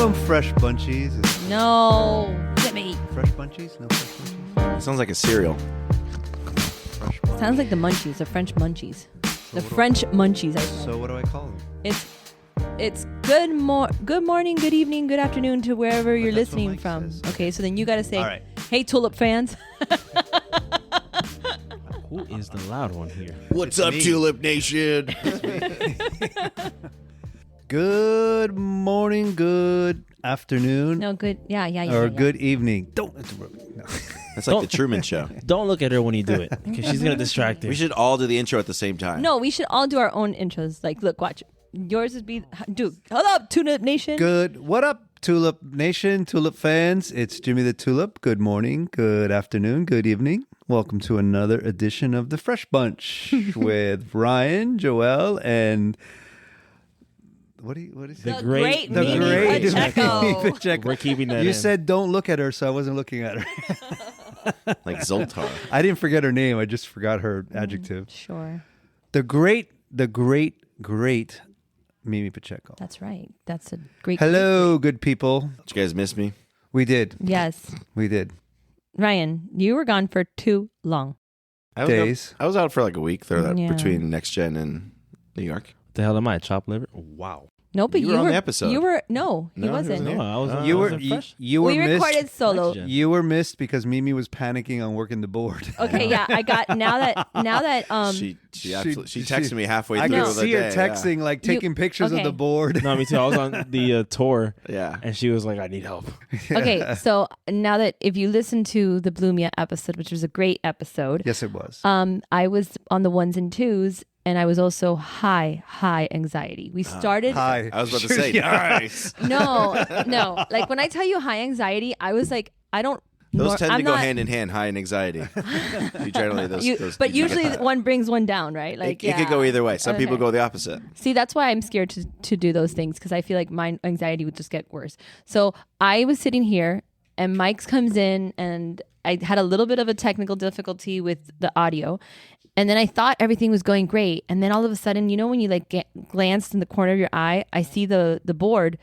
Welcome, fresh bunchies. No, get me. Fresh bunchies? No fresh bunchies. It sounds like a cereal. Fresh bunchies. Sounds like the munchies, the French munchies. So The French munchies, I said. So what do I call them? It's good morning, good evening, good afternoon to wherever you're that's what listening Mike from. says. Okay, so then you got to say, All right. hey, Tulip fans. Who is the loud one here? What's It's up, me. Tulip Nation? Good morning, good afternoon, No, good. Yeah. or good evening. Don't interrupt me. No. That's like the Truman Show. Don't look at her when you do it, because she's gonna distract her. We should all do the intro at the same time. No, we should all do our own intros. Like, look, watch. Yours would be, dude, hold up, Tulip Nation. Good. What up, Tulip Nation, Tulip fans? It's Jimmy the Tulip. Good morning, good afternoon, good evening. Welcome to another edition of the Fresh Bunch with Ryan, Joel, and what do you say? The great The Mimi great Pacheco. Mimi Pacheco. We're keeping that You in. said don't look at her, so I wasn't looking at her. Like Zoltar. I didn't forget her name. I just forgot her adjective. Sure. The great Mimi Pacheco. That's right. That's a great. Hello, good people. Did you guys miss me? We did. Yes. We did. Ryan, you were gone for too long. Days. I was out for like a week there Yeah. between Next Gen and New York. the hell am I? Chopped liver? Wow. No, but You were on the episode. You were no, he No, he wasn't. wasn't No, I was. You I were wasn't fresh. you were We missed. recorded solo. Next gen. You were missed because Mimi was panicking on working the board. Okay, yeah, I got now that She texted me halfway I through could the see her day. texting, like taking pictures of okay. the board. No, me too. I was on the tour, Yeah. and she was like, "I need help." okay, so now that if you listen to the Bloomia episode, which was a great episode, Yes, it was. I was on the ones and twos, and I was also high anxiety. We started Hi. I was about to say, nice. no, like when I tell you high anxiety, I was like, I don't. Those tend I'm to go not- hand in hand, high and anxiety. You generally, those but do usually that. one brings one down, right? Like it could go either way. Some people Okay. go the opposite. See, that's why I'm scared to do those things, because I feel like my anxiety would just get worse. So I was sitting here and Mike's comes in and I had a little bit of a technical difficulty with the audio. And then I thought everything was going great. And then all of a sudden, you know, when you like glanced in the corner of your eye, I see the board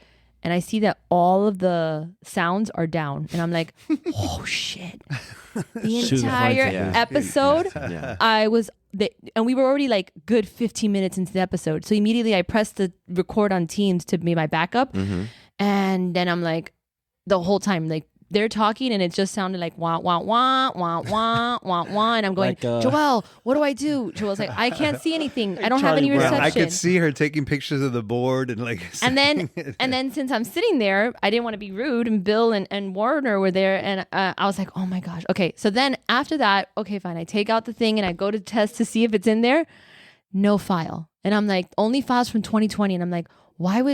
and I see that all of the sounds are down. And I'm like, oh shit. The Shoot, entire yeah. episode, Yeah. and we were already like good 15 minutes into the episode. So immediately I pressed the record on Teams to be my backup. Mm-hmm. And then I'm like, the whole time, like they're talking and it just sounded like wah, wah, wah, wah, wah, wah, wah. And I'm going, Like, Joelle, what do I do? Joelle's like, I can't see anything. I don't have Charlie any Brown. reception. I could see her taking pictures of the board and like. And then, saying- and then since I'm sitting there, I didn't want to be rude, and Bill and Warner were there, and I was like, oh my gosh. Okay, so then after that, okay, fine. I take out the thing and I go to test to see if it's in there. No file, and I'm like, only files from 2020, and I'm like, what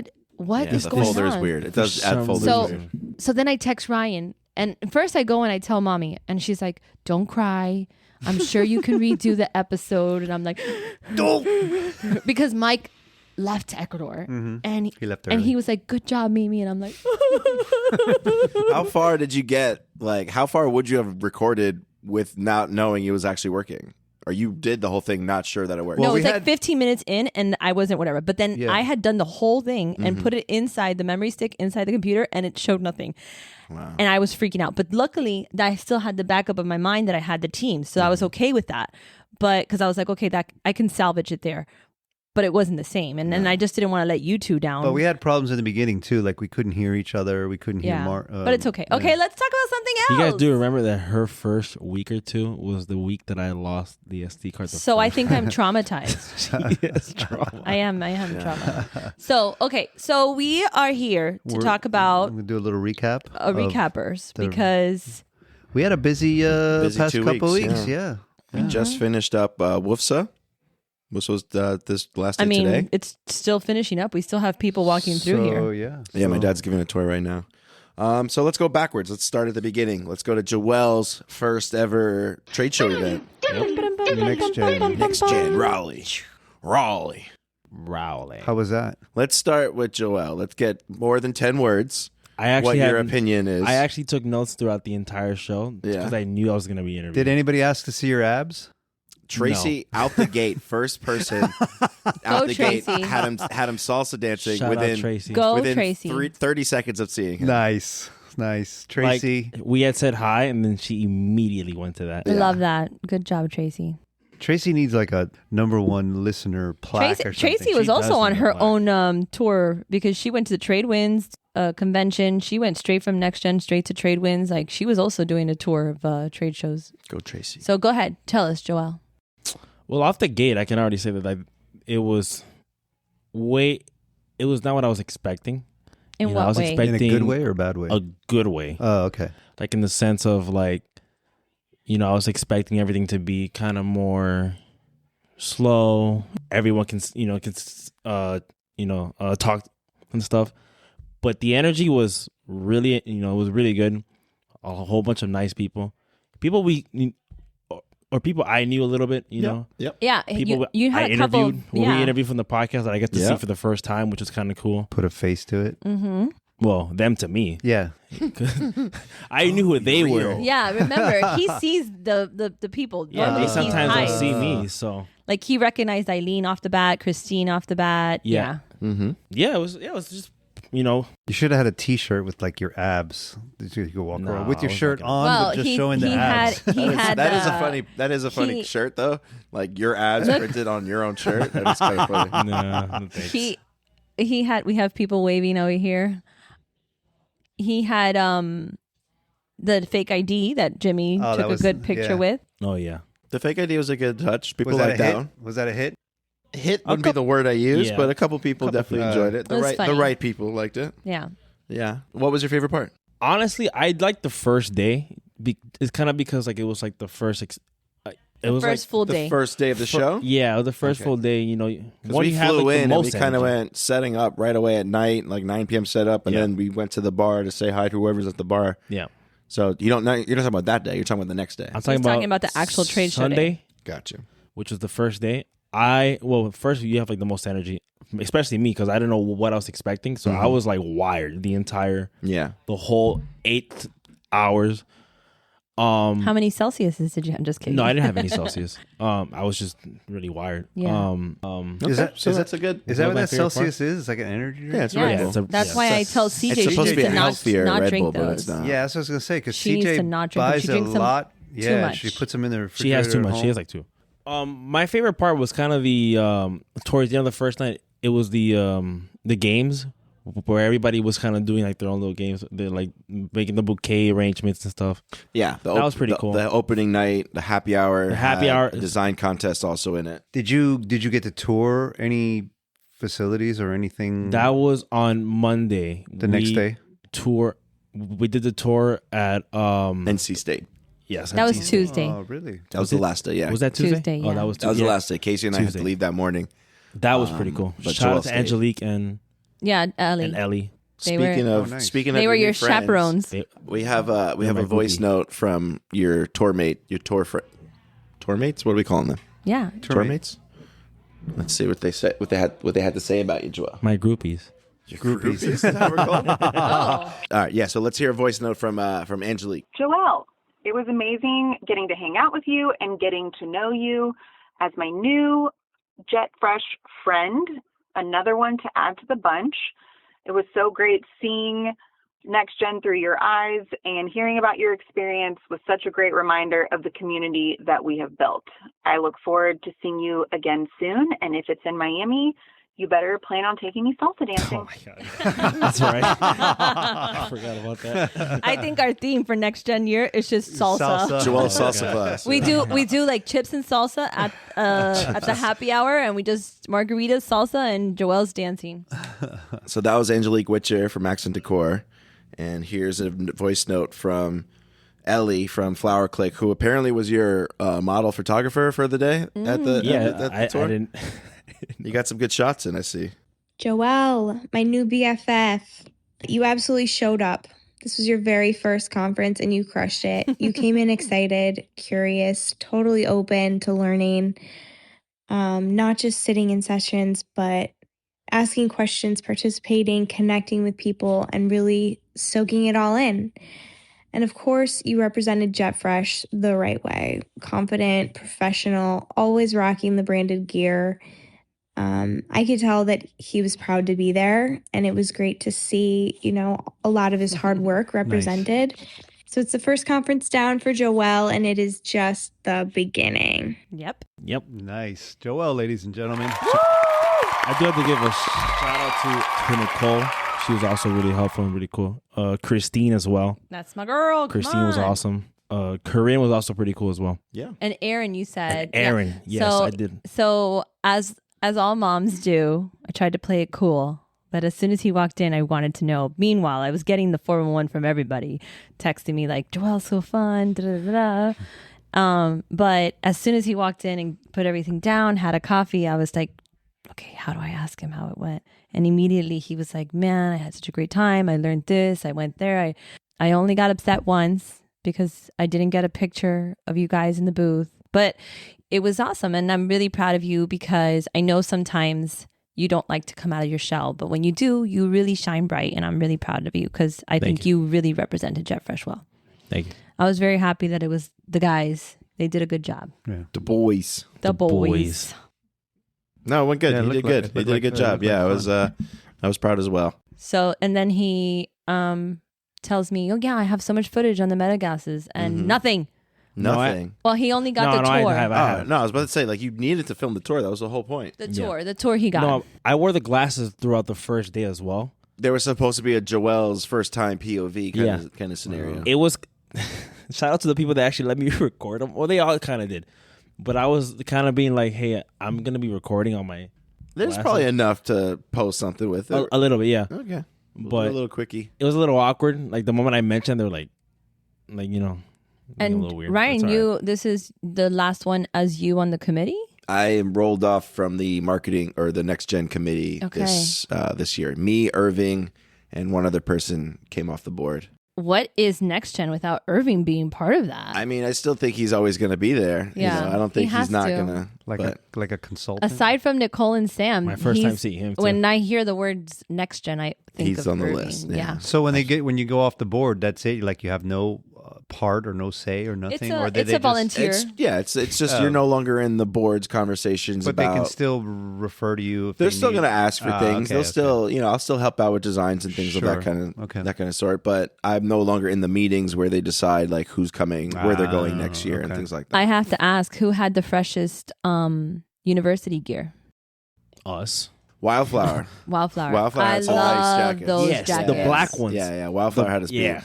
Yeah, is the going folder is on? weird. It does add some folders. So- weird. So then I text Ryan, and first I go and I tell mommy, and she's like, don't cry. I'm sure you can redo the episode. And I'm like, Don't. because Mike left to Ecuador, and He left and early. he was like, good job, Mimi. And I'm like, How far did you get? Like, how far would you have recorded with not knowing it was actually working? Or you did the whole thing not sure that it worked? Well, no, we it's like had- 15 minutes in, and I wasn't whatever. But then Yeah. I had done the whole thing and put it inside the memory stick, inside the computer, and it showed nothing. Wow. And I was freaking out. But luckily, I still had the backup of my mind that I had the team, so I was okay with that. But because I was like, okay, that I can salvage it there. But it wasn't the same, and then I just didn't want to let you two down. But we had problems in the beginning too. Like we couldn't hear each other. We couldn't hear yeah, but it's okay. Okay, let's talk about something else. You guys do remember that her first week or two was the week that I lost the SD card. So I think I'm traumatized. yes, trauma. I am trauma. So okay, so we are here to talk I'm about gonna do a little recap. of- recappers the- because We had a busy, past 2 couple weeks, weeks. Yeah. We just finished up WFFSA. This was this last I day mean today. it's still finishing up. We still have people walking through here. Yeah. Yeah, my so- dad's giving a tour right now. So let's go backwards. Let's start at the beginning. Let's go to Joelle's first ever trade show event. Next gen. Next Gen, Raleigh. Raleigh. Rowley. How was that? Let's start with Joelle. Let's get more than 10 words. I actually What your had- opinion is. I actually took notes throughout the entire show Yeah. because I knew I was going to be interviewed. Did anybody ask to see your abs? Tracy out the gate, first person out the Tracy. gate, had him salsa dancing Shout out within Tracy. Go within Tracy. 30 seconds of seeing him. Nice. Tracy. Like, we had said hi, and then she immediately went to that. I love that. Good job, Tracy. Tracy needs like a #1 listener plaque or something. Tracy was She also does on need a her plaque. own tour because she went to the Trade Winds convention. She went straight from Next Gen straight to Trade Winds. Like she was also doing a tour of trade shows. Go Tracy. So go ahead, tell us, Joelle. Well, off the gate, I can already say that it was not what I was expecting. In You know, I what was way? expecting In a good way or a bad way? a good way. Oh, okay. Like in the sense of like, you know, I was expecting everything to be kind of more slow. Everyone can talk and stuff. But the energy was really, it was really good. A whole bunch of nice people. People people I knew a little bit, you know. Yep. Yeah, People you had I a couple. interviewed, who we interviewed from the podcast that I get to see Yeah. for the first time, which was kind of cool. Put a face to it. Mm-hmm. Well, them to me. Yeah. I knew who they real. were. Yeah, remember he sees the people. Yeah, Normally they he sometimes hides. don't see me, so Like he recognized Eileen off the bat, Christine off the bat. Yeah. Mm-hmm. it was just, you know, You should have had a T-shirt with like your abs. You could walk No, around with your I was shirt not on, Well, but just he- showing the he abs. had- he had That is a funny he- shirt though. Like your abs printed on your own shirt. That is kind of funny. no thanks. he had. We have people waving over here. He had the fake ID that Jimmy Oh, took that a was- good picture yeah. with. Oh yeah. The fake idea was a good touch. People Was that liked a that hit? one. Was that a hit? Hit wouldn't be the word I used, Yeah. but a couple people definitely people. enjoyed it. It was The funny. right people liked it. Yeah. Yeah. What was your favorite part? Honestly, I liked the first day. It's kind of because like it was like the first. It was First like full The day. first day of the show? Yeah, it was the first Okay. full day. You know, Because one we you had, flew like, the in and we most kind of energy. went setting up right away at night, like 9 p.m. set up, and Yeah. then we went to the bar to say hi to whoever's at the bar. Yeah, So you're not talking about that day. You're talking about the next day. I'm talking talking about the actual trade show day. Sunday, Gotcha. which was the first day. First you have like the most energy, especially me, because I didn't know what I was expecting. So I was like wired Yeah. the whole 8 hours. How many Celsiuses did you have? I'm just kidding. No, I didn't have any Celsius. I was just really wired. Yeah. Is that so is that's that a good. is that what my that favorite part? Celsius is? It's like an energy drink? Yeah, it's Yeah, Red Yeah, Bull. it's a- That's yeah. why I tell CJ It's she supposed to be needs a to not, healthier not Red drink Bull, but those. it's not. Yeah, that's what I was gonna say. Because She needs CJ to not drink them. buys She a drinks them lot. too Yeah, much. she puts them in the refrigerator. She has too at much. home. She has like 2. My favorite part was kind of the towards the end of the first night. It was the games where everybody was kind of doing like their own little games. They're like making the bouquet arrangements and stuff. Yeah, That was pretty cool. The opening night, the happy hour, The happy had hour- a design contest also in it. Did you get to tour any facilities or anything? That was on Monday. The next day? We did the tour at NC State. yes. That was NC. Tuesday. Oh, really? That was the last day. Yeah, Was that Tuesday? Tuesday, Oh, yeah. that was that was Tuesday. the last day. Casey and I had to Tuesday. leave that morning. That was pretty cool. but Shout Joel out to stayed. Angelique and Yeah, Ellie. Ellie. They Speaking were- of Oh, nice. speaking They of were your your new friends, chaperones. We have a They're my voice groupie. note from your tour mate, your tour friend, tour mates. What are we calling them? Yeah. Tour mates. Let's see what they said. What they had to say about you, Joel. My groupies. Your groupies. Is that what we're called? Oh. All right. Yeah. So let's hear a voice note from Angelique. Joelle, it was amazing getting to hang out with you and getting to know you as my new Jet Fresh friend, another one to add to the bunch. It was so great seeing Next Gen through your eyes, and hearing about your experience was such a great reminder of the community that we have built. I look forward to seeing you again soon, and if it's in Miami, you better plan on taking me salsa dancing. Oh my god. That's right. I forgot about that. I think our theme for next gen year is just salsa. Joel Oh, salsa God. class. We do like chips and salsa at the happy hour, and we just margaritas, salsa, and Joelle's dancing. So that was Angelique Witcher from Accent Decor. And here's a voice note from Ellie from Flower Click, who apparently was your model photographer for the day at the Yeah, at the I tour. didn't. You got some good shots in, I see. Joelle, my new BFF, you absolutely showed up. This was your very first conference and you crushed it. You came in excited, curious, totally open to learning, not just sitting in sessions, but asking questions, participating, connecting with people, and really soaking it all in. And of course, you represented Jet Fresh the right way. Confident, professional, always rocking the branded gear. I could tell that he was proud to be there, and it was great to see, a lot of his hard work represented. So it's the first conference down for Joelle, and it is just the beginning. Yep. Nice. Joelle, ladies and gentlemen. I do have to give a shout out to Nicole. She was also really helpful and really cool. Christine as well. That's my girl. Come Christine was on. awesome. Corinne was also pretty cool as well. Yeah. And Aaron, you said. Aaron, yes, So- I did. So as all moms do, I tried to play it cool. But as soon as he walked in, I wanted to know. Meanwhile, I was getting the 411 from everybody, texting me like, Joelle's so fun, but as soon as he walked in and put everything down, had a coffee, I was like, okay, how do I ask him how it went? And immediately he was like, man, I had such a great time. I learned this. I went there. I only got upset once because I didn't get a picture of you guys in the booth. But it was awesome. And I'm really proud of you because I know sometimes you don't like to come out of your shell. But when you do, you really shine bright. And I'm really proud of you because I think you really represented Jet Fresh well. Thank you. I was very happy that it was the guys. They did a good job. Yeah. The boys. The boys. boys. No, it went good. Yeah, He did good. He did a good job. Yeah, I was proud as well. So, and then he tells me, oh, yeah, I have so much footage on the metagasses and nothing. Nothing. Well, he only got the tour. I have. No, I was about to say, like, you needed to film the tour. That was the whole point. The tour he got. No, I wore the glasses throughout the first day as well. There was supposed to be a Joelle's first time POV kind of scenario. It was shout out to the people that actually let me record them. Well, they all kind of did, but I was kind of being like, "Hey, I'm gonna be recording on my." There's glasses. probably enough to post something with it. A little bit, yeah. Okay, But a little quickie. it was a little awkward. Like the moment I mentioned, they were like being a and little weird. Ryan, That's all right. this is the last one as you on the committee? I am rolled off from the marketing or the next gen committee this year. Me, Irving, and one other person came off the board. What is Next Gen without Irving being part of that? I mean, I still think he's always going to be there. Yeah, I don't think he has he's not to. going to. Like a consultant. Aside from Nicole and Sam, My first time seeing him, too. When I hear the words Next Gen, I think He's of on the Irving. list, yeah. So when you go off the board, that's it. Like you have no part or no say or nothing. Or It's a volunteer. It's just you're no longer in the board's conversations But about. they can still refer to you. If They're they still need- going to ask for things. okay, They'll okay. still, I'll still help out with designs and things of that kind of sort. But I'm no longer in the meetings where they decide like who's coming, where they're going next year, and things like that. I have to ask, who had the freshest university gear? Us. Wildflower. Wildflower. Wildflower I had some nice love jackets. those Yes, jackets. the black ones. Yeah. Wildflower had a speed. Yeah.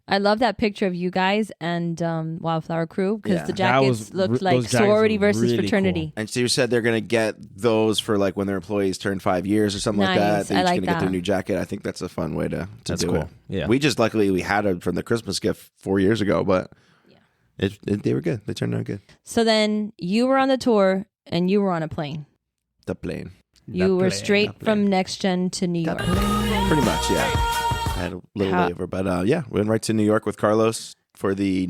I love that picture of you guys and Wildflower Crew because Yeah. the That jackets looked like those jackets sorority were versus really fraternity. And she said they're going to get those for like when their employees turn 5 years or something like Nice. that. They're I each like going to get that. their new jacket. I think that's a fun way to That's do cool. it. Yeah. We just luckily had it from the Christmas gift 4 years ago, but they were good. They turned out good. So then you were on the tour and you were on a plane. The plane. You were straight from Next Gen to New York. Pretty much, yeah. I had a little layover, but we went right to New York with Carlos for the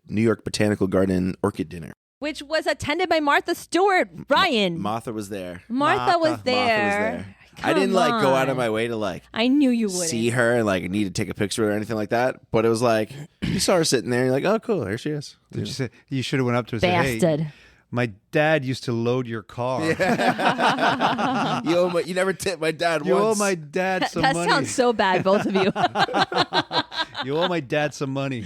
New York Botanical Garden Orchid Dinner. Which was attended by Martha Stewart. Ryan. Martha was there. Martha was there. Martha was there. I didn't like go out of my way to like I knew you wouldn't. see her and like need to take a picture or anything like that. But it was like you saw her sitting there, and you're like, oh, cool, here she is. Did you say you should have went up to her and said, hey, Bastard. my dad used to load your car. You never tipped my dad You owe once. my dad some That money. sounds so bad, both of you. You owe my dad some money.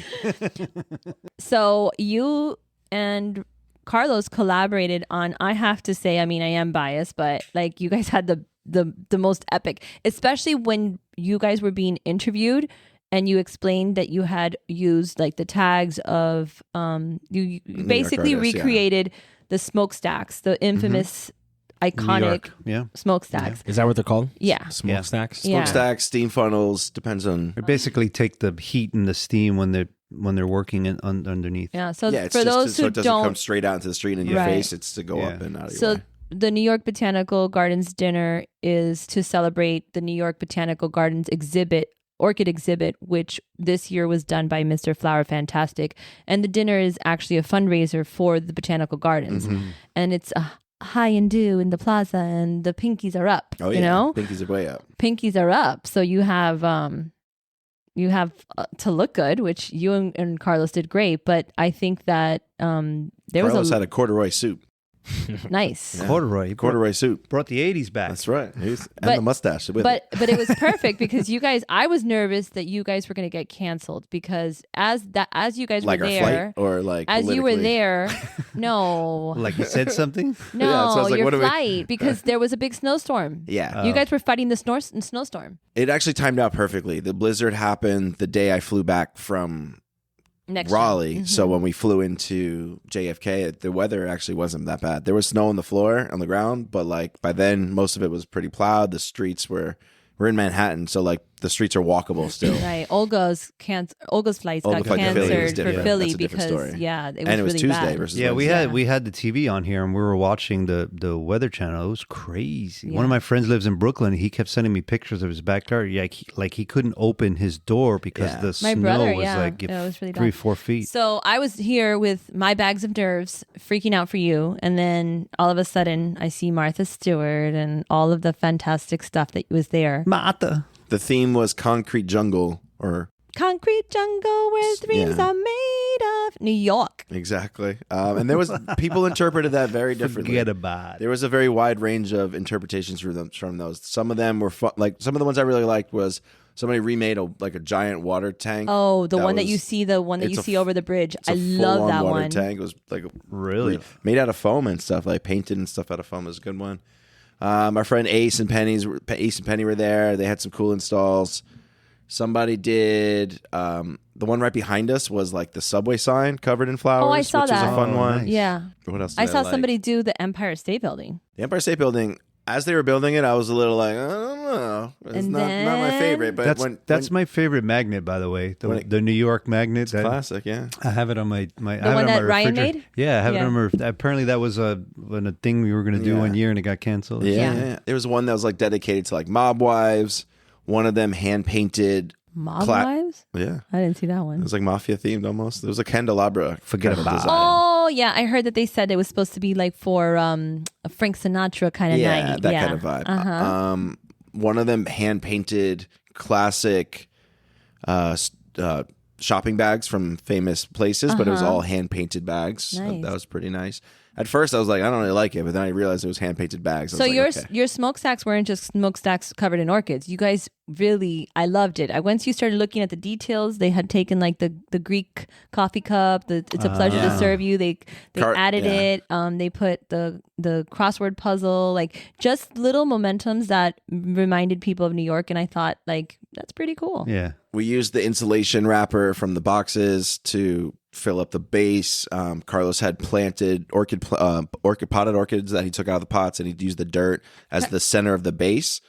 So you and Carlos collaborated on, I have to say, I mean, I am biased, but like you guys had the most epic, especially when you guys were being interviewed and you explained that you had used like the tags of, you basically artists, recreated the smokestacks, the infamous iconic York, yeah. smokestacks. Is that what they're called? Yeah. Smokestacks? Yeah. Smokestacks, steam funnels, depends on. They basically take the heat and the steam when they're working underneath. Yeah. So Yeah, it's for just those so who it doesn't don't, come straight out into the street in your Right. face. It's to go Yeah. up and out of your so way. the New York Botanical Gardens dinner is to celebrate the New York Botanical Gardens orchid exhibit, which this year was done by Mr. Flower Fantastic. And the dinner is actually a fundraiser for the Botanical Gardens. Mm-hmm. And it's a high and dew in the plaza and the pinkies are up, Oh yeah, you know? pinkies are way up. Pinkies are up. So you have you have to look good, which you and Carlos did great. But I think that there Carlos was had a corduroy suit. nice. Yeah. Corduroy suit. brought the 80s back. That's right. And But- the mustache with But it. but it was perfect because you guys. I was nervous that you guys were going to get canceled because as you guys Like were our there, flight or like as you were politically? there, no, Like you said something? no, Yeah, so I was like, your what do we- flight because there was a big snowstorm. Yeah. You guys were fighting the snowstorm It actually timed out perfectly. The blizzard happened the day I flew back from next Raleigh. year. So when we flew into JFK, the weather actually wasn't that bad. There was snow on the floor, on the ground, but like by then most of it was pretty plowed. The streets we're in Manhattan, so like the streets are walkable still. Right, Olga's flights Olga got flight to Philly was canceled different. for Philly That's a different because story. it was And it was really Tuesday bad. versus Yeah, Wednesday. we had the TV on here and we were watching the Weather Channel. It was crazy. Yeah. One of my friends lives in Brooklyn. He kept sending me pictures of his backyard. Yeah, he couldn't open his door because Yeah. the My snow brother, was yeah. like It was really 3-4 feet. So I was here with my bags of nerves, freaking out for you, and then all of a sudden I see Martha Stewart and all of the fantastic stuff that was there. Mata. The theme was concrete jungle or Concrete jungle where dreams Yeah. are made of New York. exactly. And there was people interpreted that very differently. Forget about it. There was a very wide range of interpretations from those. Some of them were fun. Like some of the ones I really liked was somebody remade a giant water tank. Oh, the one that was- you see, the one that it's you a see over the bridge. It's a I love full-on that water one. tank. It was like Really? made out of foam and stuff, like painted and stuff out of foam. It was a good one. Our friend Ace and Penny were there. They had some cool installs. Somebody did the one right behind us was like the subway sign covered in flowers. Oh, I saw which that. was a fun Oh, one. nice. Yeah. What else? I did saw like? somebody do the Empire State Building. The Empire State Building. As they were building it, I was a little like, I don't know. It's And not my then- favorite, but That's my favorite magnet, by the way. When it- The New York magnet. That, classic, yeah. I have it on my I have it one on that my Ryan refrigerator. made? Yeah, I have it Yeah. on my. Apparently, that was a thing we were going to do Yeah. one year, and it got canceled. Yeah. There was one that was like dedicated to like mob wives. One of them hand painted. Mob Cla- Wives? Yeah, I didn't see that it one. was like mafia themed almost. There was a candelabra. Forget kind of about it. design. Oh, yeah. I heard that they said it was supposed to be like for a Frank Sinatra kind of Yeah, night. that yeah. kind of vibe. Uh-huh. One of them hand painted classic shopping bags from famous places, but it was all hand painted bags. So Nice. that was pretty nice. At first, I was like, I don't really like it, but then I realized it was hand painted bags. I So was like, okay. your smokestacks weren't just smokestacks covered in orchids. You guys really, I loved it. Once you started looking at the details, they had taken like the Greek coffee cup. It's a pleasure to serve you. They added yeah. it. They put the crossword puzzle, like just little momentums that reminded people of New York. And I thought like that's pretty cool. Yeah. We used the insulation wrapper from the boxes to fill up the base. Carlos had planted potted orchids that he took out of the pots, and he'd used the dirt as the center of the base.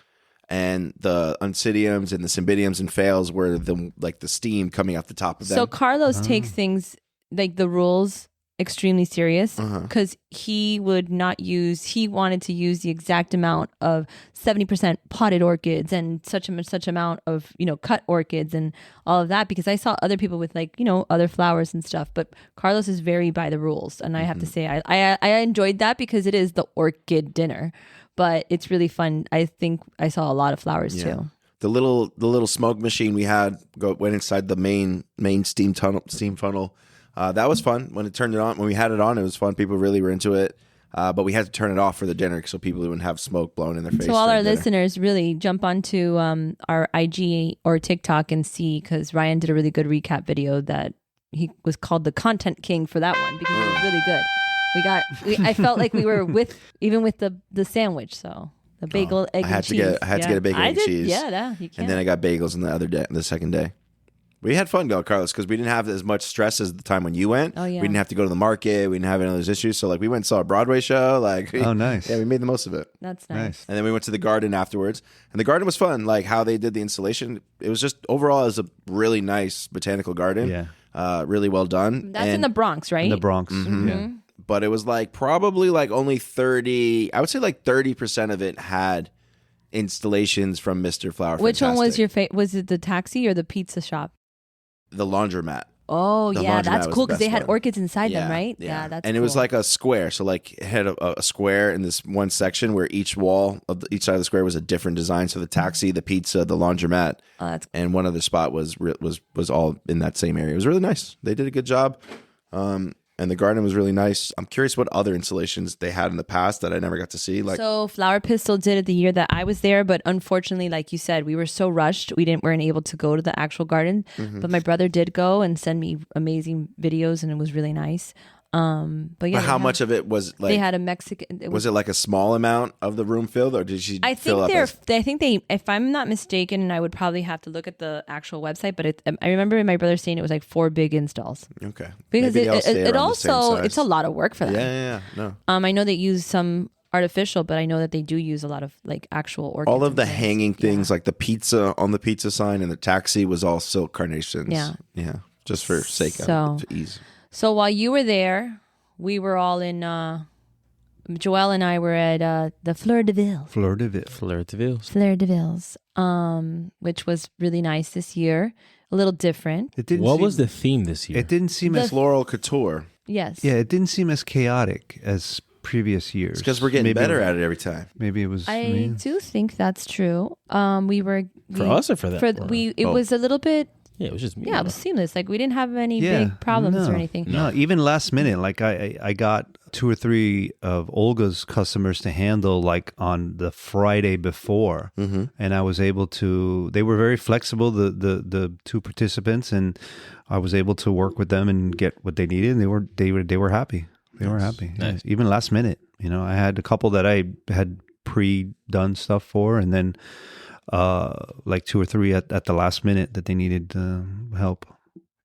And the oncidiums and the cymbidiums and phales were the steam coming out the top of them. So Carlos takes things like the rules extremely serious because he wanted to use the exact amount of 70% potted orchids and such amount of cut orchids and all of that, because I saw other people with other flowers and stuff, but Carlos is very by the rules, and I have to say I enjoyed that because it is the orchid dinner, but it's really fun. I think I saw a lot of flowers too. The little smoke machine we had went inside the main steam funnel. That was fun when it turned it on. When we had it on, it was fun. People really were into it. But we had to turn it off for the dinner so people wouldn't have smoke blown in their face. So all during our dinner. listeners, really jump onto our IG or TikTok and see, because Ryan did a really good recap video that he was called the Content King for that one because it was really good. I felt like we were with the sandwich. So the bagel, egg, I had and to cheese. get a bagel, egg, and cheese. Yeah, you can. And then I got bagels on the second day. We had fun though, Carlos, because we didn't have as much stress as the time when you went. Oh, yeah. We didn't have to go to the market. We didn't have any of those issues. So we went and saw a Broadway show. Oh, nice. Yeah, we made the most of it. That's nice. Nice. And then we went to the garden afterwards. And the garden was fun. Like how they did the installation. It was just overall as a really nice botanical garden. Yeah. Really well done. That's in the Bronx, right? In the Bronx. Yeah. But it was probably only 30, I would say 30% of it had installations from Mr. Flower Which one was Fantastic. your favorite? Was it the taxi or the pizza shop? The laundromat. Oh, The yeah, laundromat that's was cool the because they best had one. orchids inside them, right? Yeah, That's and cool. it was like a square. So like it had a square in this one section where each wall of each side of the square was a different design. So the taxi, the pizza, the laundromat, and one other spot was all in that same area. It was really nice. They did a good job. And the garden was really nice. I'm curious what other installations they had in the past that I never got to see. Like, so Flower Pistol did it the year that I was there, but unfortunately, like you said, we were so rushed, weren't able to go to the actual garden. But my brother did go and send me amazing videos, and it was really nice. But yeah, but how much of it was like? they had a Mexican. Was it like a small amount of the room filled, or did she? I fill think up I think they, if I'm not mistaken, and I would probably have to look at the actual website, but I remember my brother saying it was like 4 big installs. Okay, Because Maybe they all stay it around the same also, size. it's a lot of work for them. Yeah. No. I know they use some artificial, but I know that they do use a lot of like actual orchids. All of and the things. hanging things, Yeah. like the pizza on the pizza sign and the taxi, was all silk carnations. Yeah. Just for sake So- of ease. So while you were there, we were all in. Joelle and I were at the Fleurs de Villes. Fleur de Ville. Fleur de Villes. Fleurs de Villes, which was really nice this year. A little different. It didn't. What seem, was the theme this year? It didn't seem The- as Floral couture. Yes. yeah. It didn't seem as chaotic as previous years. It's because we're getting Maybe better it, at it every time. Maybe it was. I me. do think that's true. We were For us or for them? Or- It both? was a little bit. Yeah, it was just me. Yeah, it was seamless. Like we didn't have any Yeah, big problems no, or anything. No, even last minute, like I got 2 or 3 of Olga's customers to handle like on the Friday before, and I was able to. They were very flexible, the 2 participants, and I was able to work with them and get what they needed. And they were happy. They were happy. Nice. Even last minute, I had a couple that I had pre-done stuff for, and then like 2 or 3 at the last minute that they needed help.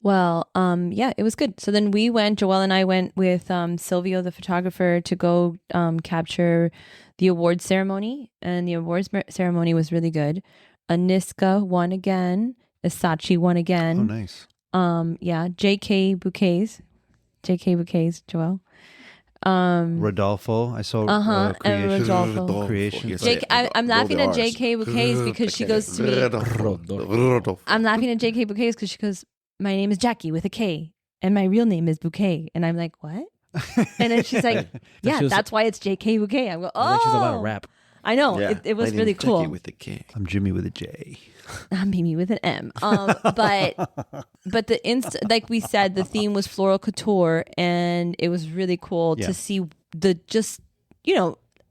Well, yeah, it was good. So then Joelle and I went with Silvio, the photographer, to go capture the awards ceremony. And the awards ceremony was really good. Aniska won again. Isachi won again. Oh, nice. Yeah, JK Bouquets, Joelle. Rodolfo, I saw And creation. Rodolfo. Creation. Yes. I'm laughing at JK Bouquets because she goes to me. I'm laughing at JK Bouquets because she goes, my name is Jackie with a K, and my real name is Bouquet. And I'm like, what? And then she's like, yeah, she was- that's why it's JK Bouquet. I go, I think she's about oh, rap. I know. Yeah. It was My really name's Jackie cool. with the K. I'm Jimmy with a J. I'm Mimi with an M. But the like we said, the theme was floral couture, and it was really cool Yeah. to see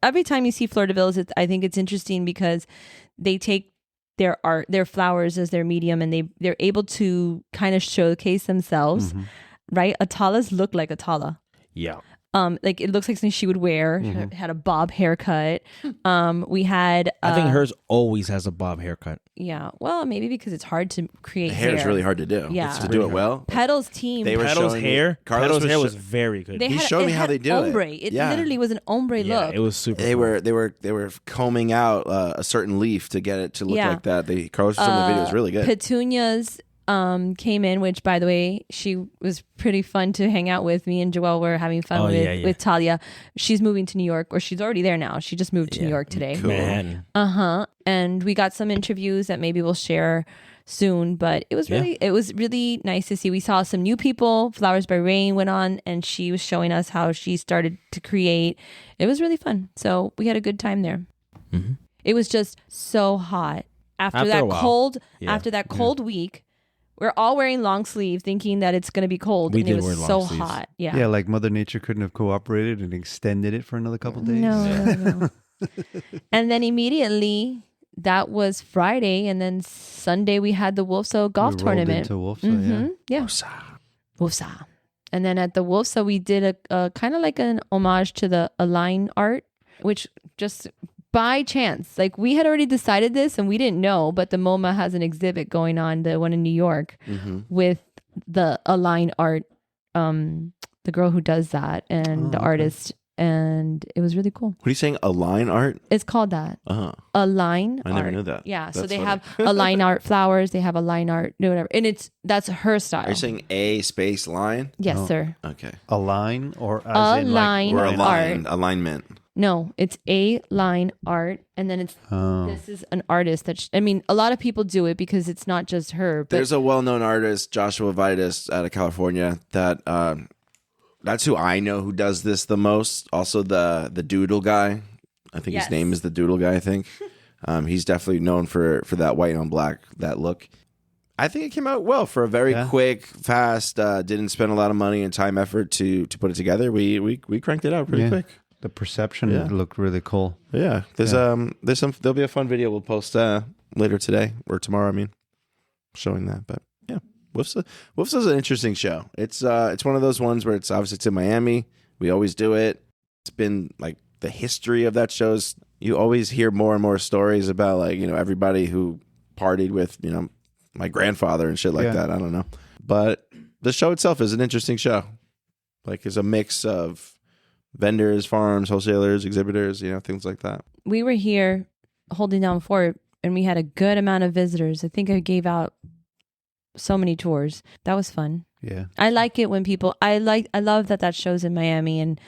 every time you see Fleur de Villes, I think it's interesting because they take their flowers as their medium, and they're able to kind of showcase themselves, right? Atalas look like Atala. Yeah. Like it looks like something she would wear. She had a bob haircut. We had. I think hers always has a bob haircut. Yeah. Well, maybe because it's hard to create The hair is really hard to do. Yeah. To do it well. Petals team. They were Petals' showing me- hair. Carlos Petals' was hair sho- was very good. They He had, showed me it how had they do it. ombre. It Yeah. literally was an ombre yeah, look. it was super. They cool. were combing out a certain leaf to get it to look Yeah. like that. Carlos showed me the video. It was really good. Petunias came in, which by the way, she was pretty fun to hang out with. Me and Joelle were having fun with Talia. She's moving to New York, or she's already there now. She just moved to New York today. Cool. Manhattan. And we got some interviews that maybe we'll share soon, but it was really nice to see. We saw some new people. Flowers by Rain went on, and she was showing us how she started to create. It was really fun. So we had a good time there. Mm-hmm. It was just so hot after After a that while. cold. Yeah. After that cold week, we're all wearing long sleeves, thinking that it's going to be cold. We and did it was wear long so sleeves. hot. Yeah, like Mother Nature couldn't have cooperated and extended it for another couple days. No. And then immediately that was Friday, and then Sunday we had the Wholesale golf We rolled tournament. into Wholesale, yeah. Wholesale. And then at the Wholesale we did a kind of like an homage to the Align art, which just by chance, like we had already decided this and we didn't know, but the MoMA has an exhibit going on, the one in New York, with the Align art, the girl who does that and the artist. And it was really cool. What are you saying? Align art? It's called that. Align I never art. knew that. Yeah. So That's they funny. have Align art flowers. They have Align art, whatever. And that's her style. Are you saying a space line? Yes, sir. Okay. Align or as in like Align Or art. alignment. No, it's A-line art, and then it's this is an artist that I mean, a lot of people do it because it's not just her. But There's a well-known artist, Joshua Vitus, out of California. That's who I know who does this the most. Also, the Doodle guy. I think his name is the Doodle guy. I think he's definitely known for that white on black, that look. I think it came out well for a very quick, fast. Didn't spend a lot of money and time, effort to put it together. We cranked it out pretty quick. The perception looked really cool. Yeah, there'll be a fun video we'll post later today or tomorrow. I mean, showing that. But yeah, WFFSA is an interesting show. It's one of those ones where it's in Miami. We always do it. It's been like the history of that shows. You always hear more and more stories about like everybody who partied with my grandfather and shit like that. I don't know, but the show itself is an interesting show. Like, it's a mix of vendors, farms, wholesalers, exhibitors, things like that. We were here holding down fort, and we had a good amount of visitors. I think I gave out so many tours. That was fun. Yeah. I like it when people, I love that show's in Miami, and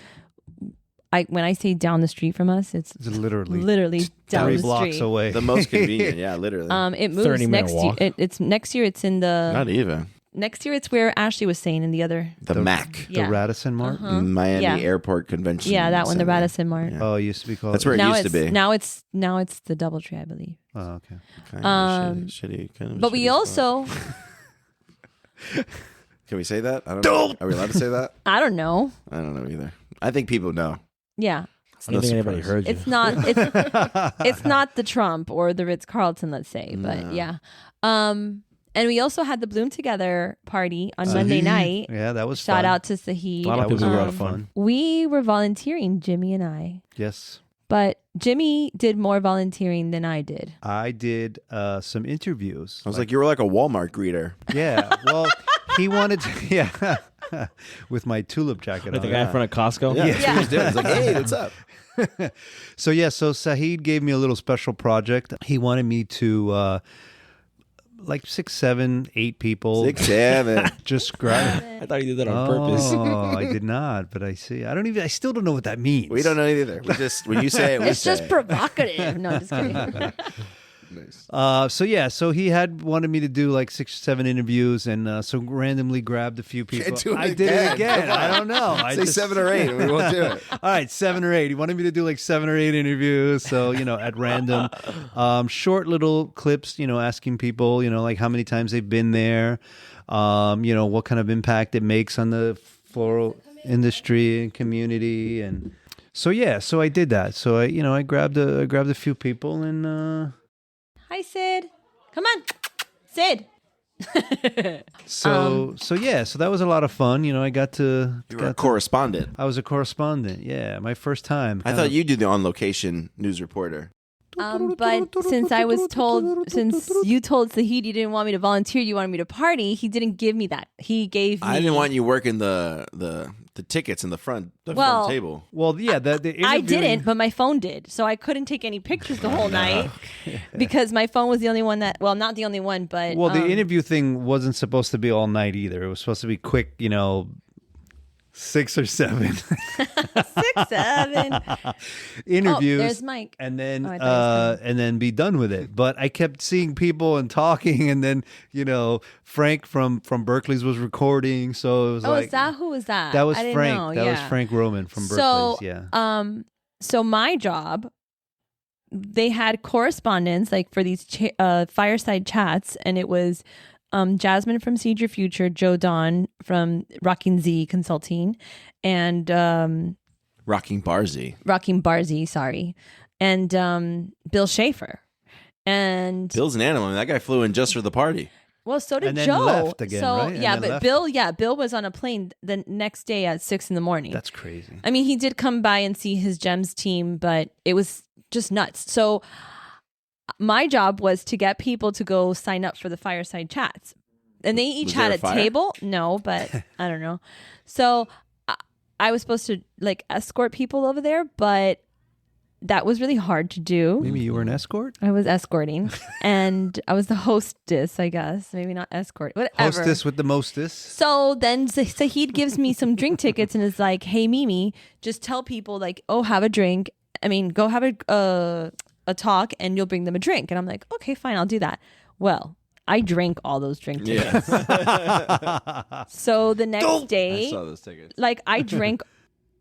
when I say down the street from us, it's literally down 3 the blocks street. away. The most convenient, yeah, literally. It moves 30-minute walk. It's next year. It's in the Not even next year. It's where Ashley was saying in the other the MAC, Yeah. The Radisson Mart. Miami Airport Convention. Yeah, that one, the Center. Radisson Mart. Yeah. Oh, it used to be called. That's where it Now used to be. Now it's the DoubleTree, I believe. Oh, okay. Kind of shitty. Kind of But we shitty also, spot. Can we say that? I don't know. Are we allowed to say that? I don't know. I don't know either. I think people know. Yeah. I don't think anybody heard you. It's not it's not the Trump or the Ritz-Carlton, let's say, but yeah. And we also had the Bloom Together party on Monday night. Yeah, that was Shout fun. out to Sahid. A lot of That was a people lot were of fun. We were volunteering, Jimmy and I. Yes. But Jimmy did more volunteering than I did. I did some interviews. I was like, you were like a Walmart greeter. Yeah. Well, he wanted to, with my tulip jacket Like on. the guy in front of Costco? Yeah, that's what he was doing. It's like, hey, what's up? So Sahid gave me a little special project. He wanted me to like 6, 7, 8 people 6, 7. just grab. I thought you did that on purpose. Oh, I did not, but I see. I still don't know what that means. We don't know either. We just when you say it, we It's say just it. provocative. No, just kidding. Nice. So he had wanted me to do like 6 or 7 interviews, and so randomly grabbed a few people. do it I did it again. I don't know. I Say 7 or 8, and we won't do it. All right, 7 or 8. He wanted me to do like 7 or 8 interviews. So, at random, short little clips, asking people, like how many times they've been there, what kind of impact it makes on the floral industry and community. And so I did that. So I grabbed a few people and, Hi, Sid. Come on. Sid. so that was a lot of fun. I got to. You were a correspondent. I was a correspondent. Yeah, my first time. I thought you do the on-location news reporter. But since you told Sahid you didn't want me to volunteer, you wanted me to party, he didn't give me that. He gave me... I didn't want you working the tickets in the front table. Well, yeah, the I didn't, but my phone did. So I couldn't take any pictures the whole night because my phone was the only one that... Well, not the only one, but... Well, the interview thing wasn't supposed to be all night either. It was supposed to be quick, 6 or 7 6, 7. interviews. Oh, there's Mike. And then I thought he was and then be done with it. But I kept seeing people and talking, and then Frank from Berkeley's was recording. So it was Is that who was that? That was I didn't Frank. know. That was Frank Roman from So, Berkeley's. Yeah. So my job, they had correspondence like for these fireside chats, and it was Jasmine from Seed Your Future, Joe Don from Rocking Z Consulting, and Rocking Barzy, sorry, and Bill Schaefer. And Bill's an animal. I mean, that guy flew in just for the party. well, so did And then Joe. left again, so right? And yeah, then but left. Bill was on a plane the next day at 6 a.m. That's crazy. I mean, he did come by and see his GEMS team, but it was just nuts. So my job was to get people to go sign up for the fireside chats. And they each Was had there a a fire? table. No, but I don't know. So I was supposed to like escort people over there, but that was really hard to do. Maybe you were an escort? I was escorting, and I was the hostess, I guess. Maybe not escort, whatever. Hostess with the mostess. So then Sahid gives me some drink tickets and is like, "Hey, Mimi, just tell people like, oh, have a drink. I mean, go have a talk, and you'll bring them a drink." And I'm like, "Okay, fine, I'll do that." Well, I drank all those drink tickets. So the next day, I saw those tickets. like I drank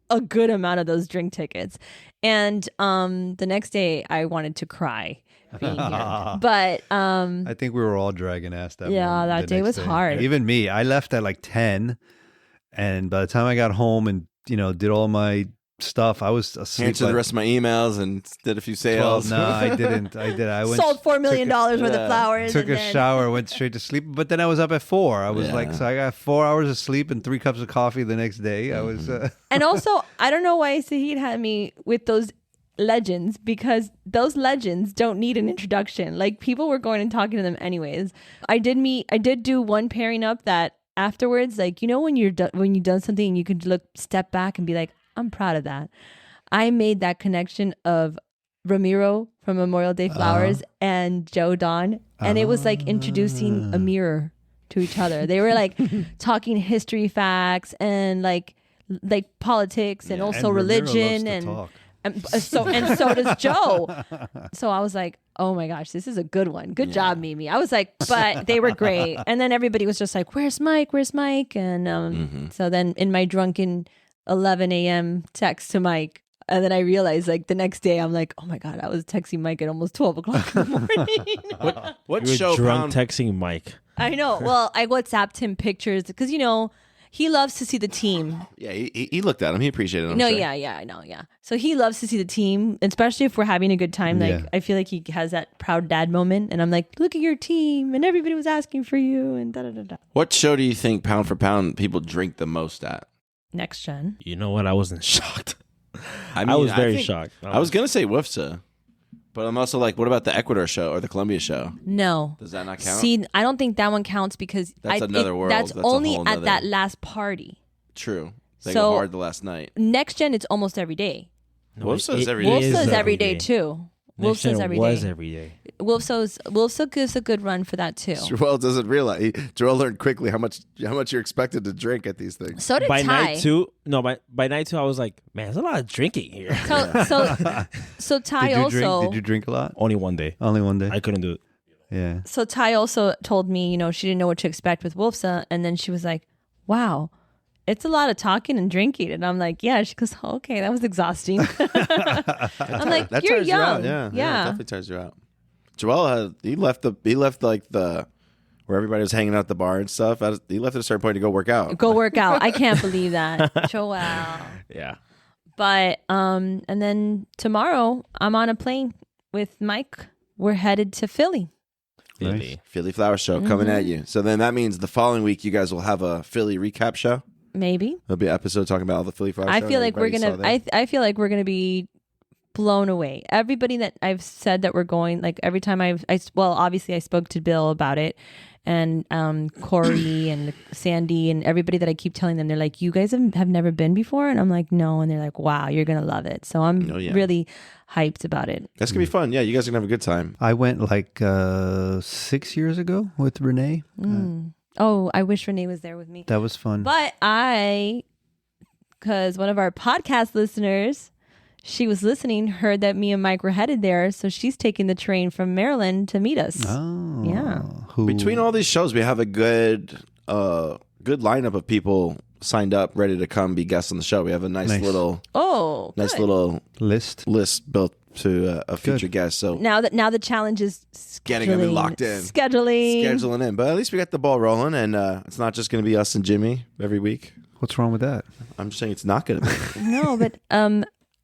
a good amount of those drink tickets. And the next day I wanted to cry being here. But I think we were all dragging ass that Yeah, morning, that the day next was hard. Even me. I left at like 10. And by the time I got home and, did all my stuff, I was asleep. Answered the rest of my emails and did a few sales. No, I didn't. I went sold $4 million worth of yeah. flowers. took and a then- shower, went straight to sleep. But then I was up at 4. I was Yeah. so I got 4 hours of sleep and 3 cups of coffee the next day. I was And also, I don't know why Sahid had me with those legends, because those legends don't need an introduction. Like, people were going and talking to them anyways. I did do one pairing up that afterwards, like, when you've done something and you could step back and be like, I'm proud of that. I made that connection of Ramiro from Memorial Day Flowers and Joe Don, and it was like introducing a mirror to each other. They were like talking history facts and like politics and also and Ramiro religion loves to and talk. so does Joe. So I was like, oh my gosh, this is a good one. Good job, Mimi. I was like, but they were great. And then everybody was just like, where's Mike? Where's Mike? And so then in my drunken 11 a.m. text to Mike, and then I realized like the next day, I'm like, oh my God, I was texting Mike at almost 12 o'clock in the morning. What You were show drunk pound? texting Mike. I know. Well, I WhatsApped him pictures because, he loves to see the team. Yeah, he looked at him. He appreciated him. No, yeah, I know, yeah. So he loves to see the team, especially if we're having a good time. Like, Yeah. I feel like he has that proud dad moment, and I'm like, look at your team, and everybody was asking for you, and da da da da. What show do you think pound for pound people drink the most at? Next gen. You know what? I wasn't shocked. I I was very think- shocked. I was gonna say WFFSA, but I'm also like, what about the Ecuador show or the Columbia show? No. Does that not count? See, I don't think that one counts because That's another world. That's That's a only whole at nother- that last party. True. They So- go hard the last night. Next gen, it's almost every day. WFFSA is every it day. Wolfsa's is every day too. Next Wolfsa's Gen every was day. every day. Wolfsa gives a good run for that too. Joel doesn't realize. Joel learned quickly how much you're expected to drink at these things. So did By Ty. night two, by night two, I was like, man, there's a lot of drinking here. So Ty Did you also Did you drink a lot? Only one day. Only one day. I couldn't do it. Yeah. So Ty also told me, she didn't know what to expect with Wolfsa, and then she was like, "Wow, it's a lot of talking and drinking." And I'm like, "Yeah." She goes, oh, "Okay, that was exhausting." I'm like, That "You're tires you out. young, Yeah, it yeah." definitely tires you out. Joel he left like the where everybody was hanging out at the bar and stuff. He left at a certain point to go work out. Go work out. I can't believe that, Joel. Yeah. But and then tomorrow I'm on a plane with Mike. We're headed to Philly. Nice. Philly Flower Show coming at you. So then that means the following week you guys will have a Philly recap show. Maybe. There'll be an episode talking about all the Philly Flower Show. I feel like we're everybody gonna. saw there. I feel like we're gonna be blown away. Everybody that I've said that we're going, like every time obviously I spoke to Bill about it, and Corey and Sandy and everybody that I keep telling them, they're like, you guys have never been before, and I'm like, no, and they're like, wow, you're gonna love it. So I'm Oh, yeah. really hyped about it. That's gonna be fun. Yeah, you guys are gonna have a good time. I went like 6 years ago with Renee. Oh, I wish Renee was there with me. That was fun. But because one of our podcast listeners, she was listening, heard that me and Mike were headed there. So she's taking the train from Maryland to meet us. Oh. Yeah. Between all these shows, we have a good lineup of people signed up, ready to come be guests on the show. We have a nice Nice. little Good. little list. list built to a future guest. So Now the challenge is Getting them scheduling. locked in. Scheduling. in, but at least we got the ball rolling, and it's not just going to be us and Jimmy every week. What's wrong with that? I'm just saying it's not going to be. No, but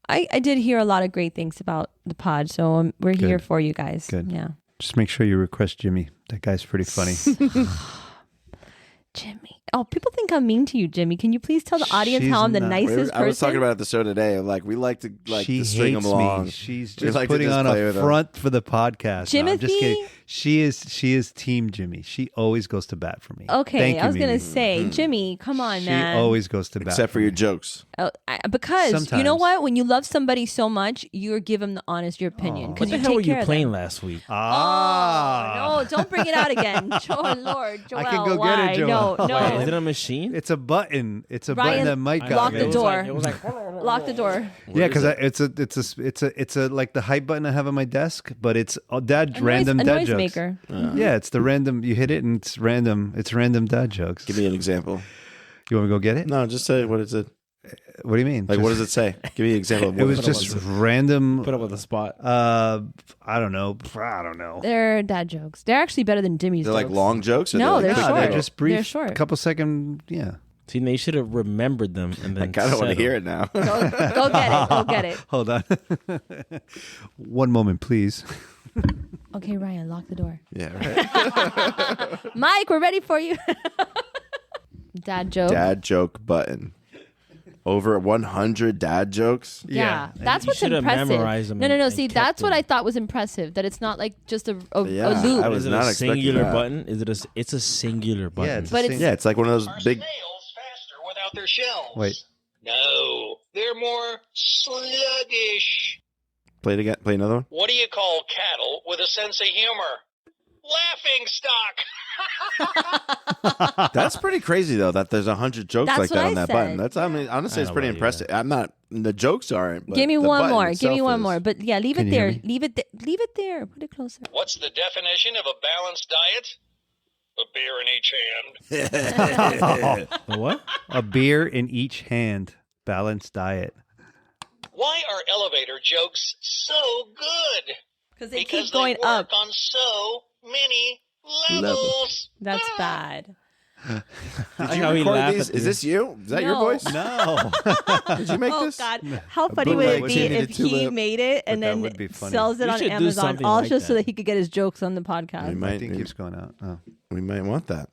I did hear a lot of great things about the pod, so we're here Good. for you guys. Good. Yeah. Just make sure you request Jimmy. That guy's pretty funny. Jimmy. Oh, people think I'm mean to you, Jimmy. Can you please tell the audience She's how I'm the not. nicest person? I was talking about it at the show today. Like we like to she to string them hates along. me. She's We just like to putting just on play a with them. front for the podcast. No, I'm just Timothy? kidding. She is Team Jimmy. She always goes to bat for me. Okay, Thank you, I was gonna Mimi. say, Jimmy, come on, She man. always goes to bat. Except for me. your jokes. Because you know Sometimes. what? When you love somebody so much, you give them the honest your opinion. Oh. Because What the you hell were take you care of playing them. last week? Oh, no, don't bring it out again. Oh, Lord, Joel, I can go why? get it, Joel. No, no. Wait, is it a machine? It's a button. It's a Ryan, button that Mike got lock me. the door. It was like Lock the door. Yeah, because it's a like the hype button I have on my desk, but it's random a dad noise jokes. maker. Yeah, it's the random. You hit it and it's random. It's random dad jokes. Give me an example. You want me to go get it? No, just say what is it? What do you mean? Like, what does it say? Give me an example. Of It what was it just was. random. put up with a spot. I don't know. I don't know. They're dad jokes. They're actually better than Jimmy's They're like jokes. long jokes? Or No, they're they're like short. They're just brief. They're short. Couple second. Yeah. See, they should have remembered them and then I kind of want to said hear them. it now. Go get it. Go get it. Hold on. One moment, please. Okay, Ryan, lock the door. Yeah, right. Mike, we're ready for you. Dad joke. Dad joke button. Over 100 dad jokes. Yeah, that's You what's should have impressive. memorized them No. and See, kept that's what them. I thought was impressive. That it's not like just a Yeah, loop. I was Is it not a expecting singular that. button? Is it a? It's a singular button. Yeah, it's But the it's- same. Yeah, it's like one of those Are big. snails faster without their shells? Wait. No, they're more sluggish. Play it again. Play another one. What do you call cattle with a sense of humor? Laughing stock. That's pretty crazy though. That there's 100 jokes That's like what that I on that said. button. That's honestly, I it's don't pretty believe impressive. I'm not. The jokes aren't. But Give me the one button more. Give itself me one is- more. But yeah, leave Can it you hear there. me? Leave it. Leave it there. Put it closer. What's the definition of a balanced diet? A beer in each hand. The what? A beer in each hand. Balanced diet. Why are elevator jokes so good? Because they Because keep going they work up. on so many levels. That's bad. Did Like you how he record laughed these? at the- Is this you? Is that your No. voice? No. Did you make Oh this? God! How funny would bootleg it be Timmy the if he Tulip. made it and But that then would be funny. sells it You on should do Amazon, something all like just so that. that he could get his jokes on the podcast? We My might, thing keeps going out. Oh. we might want that.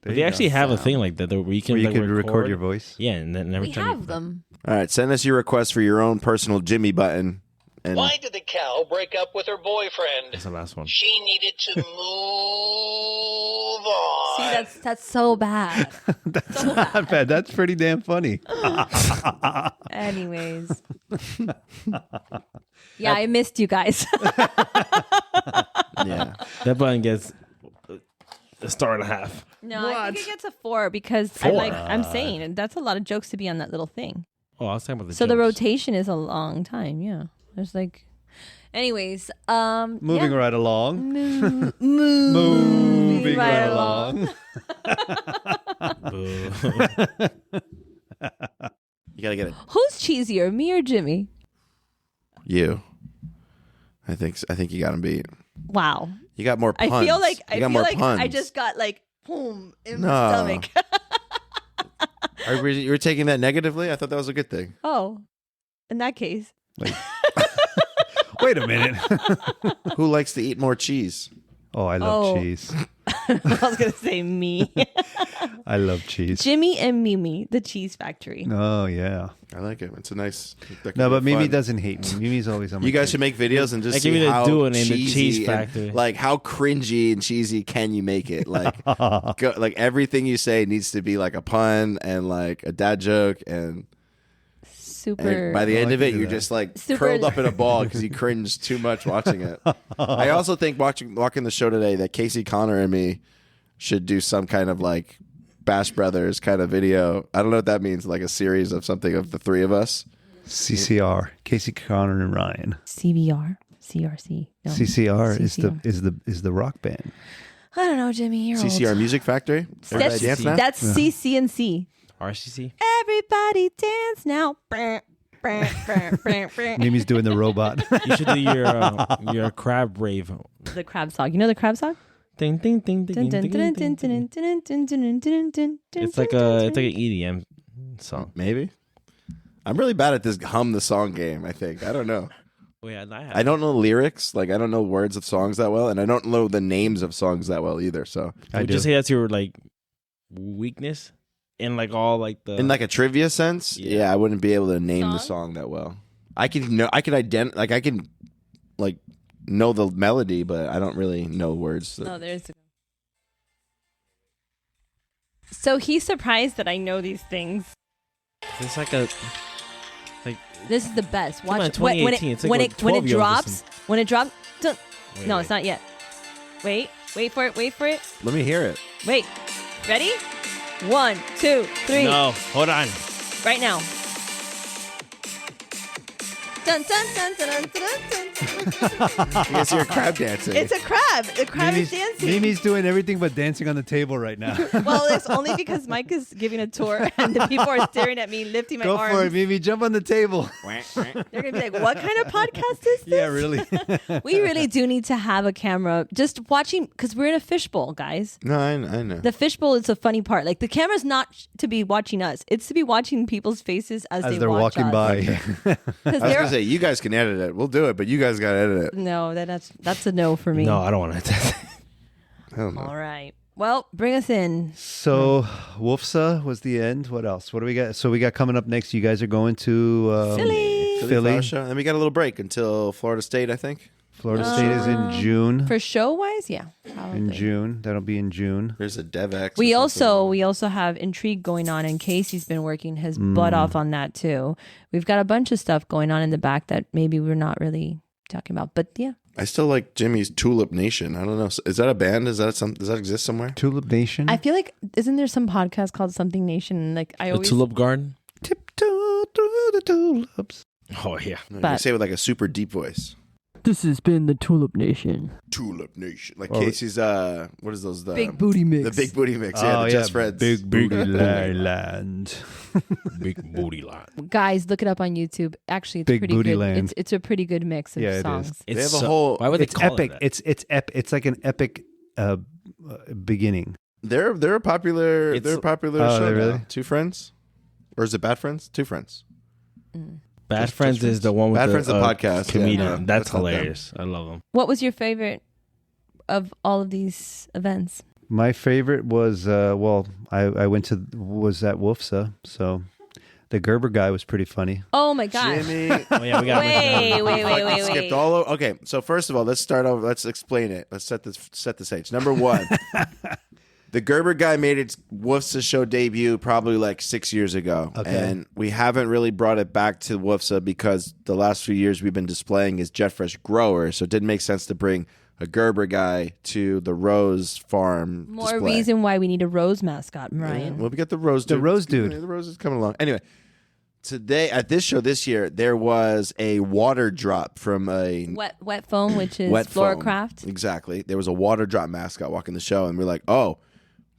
There They you actually go. have a thing like that where you can, Where you like, can record your voice. Yeah, and then every We time have you, them. All right, send us your request for your own personal Jimmy button. And Why did the cow break up with her boyfriend? That's the last one. She needed to move on. See, that's so bad. That's not bad. That's pretty damn funny. Anyways, yeah, I missed you guys. yeah, That button gets a star and a half. No, I think it gets a 4 because I'm saying that's a lot of jokes to be on that little thing. Oh, I was talking about the So the jokes. rotation is a long time. Yeah, there's like, anyways, Moving yeah. right along. Moving right along. Boo. you gotta get it. Who's cheesier, me or Jimmy? You. I think you got him beat. Wow. You got more puns. I feel like puns. I just got like boom in No. my stomach. You were taking that negatively? I thought that was a good thing. Oh, in that case, Wait a minute. Who likes to eat more cheese? Oh, I love Oh. cheese. I was gonna say me, I love cheese. Jimmy and Mimi, the cheese factory. Oh, yeah. I like it. It's a nice. that No, could but be Mimi fun. doesn't hate me. Mimi's always on my You guys case. should make videos and just I give see you the how duo name, the cheesy Cheese and, Factory. like how cringy and cheesy can you make it? Like, like everything you say needs to be like a pun and like a dad joke, and Super. by the Oh, end I of can it, do you're that. just like Super- curled up in a ball because you cringed too much watching it. I also think walking the show today that Casey Connor and me should do some kind of like Bash Brothers kind of video. I don't know what that means, like a series of something of the three of us. CCR. Casey Connor and Ryan. CBR, CRC. No. CCR CCR. is the rock band. I don't know, Jimmy. You're CCR old. Music Factory. Everybody That's, dance now? that's CC&C. RCC. Everybody dance now. Mimi's doing the robot. You should do your crab rave. The crab song. You know the crab song? Ding ding ding ding ding ding. It's It's like an EDM song. Maybe. I'm really bad at this hum the song game, I think. I don't know. Oh yeah, I don't know lyrics. Like, I don't know words of songs that well, and I don't know the names of songs that well either. So, I Would do. you say that's your like weakness in like all like the in like a trivia sense, yeah, I wouldn't be able to name the Song? song that well. I can identify, like I can like know the melody, but I don't really know words. No, there's. So he's surprised that I know these things. It's like This is the best. Come on, Watch 2018. It's like when what, it 12-year-olds drops. When it drops. Wait, No, wait. it's not yet. Wait for it. Wait for it. Let me hear it. Wait. Ready? 1, 2, 3. No, hold on. Right now. Dun, dun, dun, dun, dun, dun, dun. You guys hear a crab dancing. It's a crab. The crab is dancing. Mimi's doing everything but dancing on the table right now. Well, it's only because Mike is giving a tour and the people are staring at me, lifting my Go arms. for it, Mimi. Jump on the table. They're going to be like, what kind of podcast is this? Yeah, really. We really do need to have a camera just watching, because we're in a fishbowl, guys. No, I know. The fishbowl is the funny part. Like, the camera's not to be watching us. It's to be watching people's faces as they're watch walking us. by. 'Cause I was they're- gonna say you guys can edit it. We'll do it, but you guys gotta edit it. No, that's a no for me. No, I don't want to. Hell no. All right. Well, bring us in. So, WFFSA was the end. What else? What do we got? So, we got coming up next. You guys are going to Philly. Flower Show. And then we got a little break until Florida State, I think. Florida State is in June. For show-wise, yeah. Probably. In June. That'll be in June. There's a DevX. We or also something. have Intrigue going on, and Casey's been working his butt off on that too. We've got a bunch of stuff going on in the back that maybe we're not really talking about, but yeah. I still like Jimmy's Tulip Nation. I don't know. Is that a band? Does that exist somewhere? Tulip Nation. I feel like isn't there some podcast called Something Nation? Like I The always Tulip Garden. Tiptoe through the tulips. Oh yeah. You But- say it with like a super deep voice. This has been the Tulip Nation. Tulip Nation. Like Oh. Casey's what is those? The Big booty mix. The big booty mix. Yeah, Oh, the Just Friends. Big booty land. Big booty lot. Guys, look it up on YouTube. Actually, it's Big pretty Booty good. Land. It's a pretty good mix of Yeah, it is. songs. They have a whole- Why would they It's call epic. it that? It's like an epic beginning. They're a popular It's- they're a popular Oh, show. they now. really? Two Friends, or is it Bad Friends? Two Friends. Bad Just Friends Friends. is the one with Bad the Friends, the podcast. Yeah, comedian. no, that's that's not them. hilarious. I love them. What was your favorite of all of these events? My favorite was I went was at WFFSA, so the Gerber guy was pretty funny. Oh my gosh. Jimmy. Oh yeah, we got. Wait. Skipped all over. Okay, so first of all, let's start over. Let's explain it. Let's set the stage. Number one, the Gerber guy made its WFFSA show debut probably like 6 years ago, Okay. and we haven't really brought it back to WFFSA because the last few years we've been displaying as Jet Fresh growers, so it didn't make sense to bring a Gerber guy to the Rose Farm. More display. reason why we need a rose mascot, Ryan. Well, we got the Rose The dude. Rose dude. The Rose is coming along. Anyway, today at this show this year, there was a water drop from a Wet foam, which is wet foam. Floracraft. Exactly. There was a water drop mascot walking the show, and we're like, oh,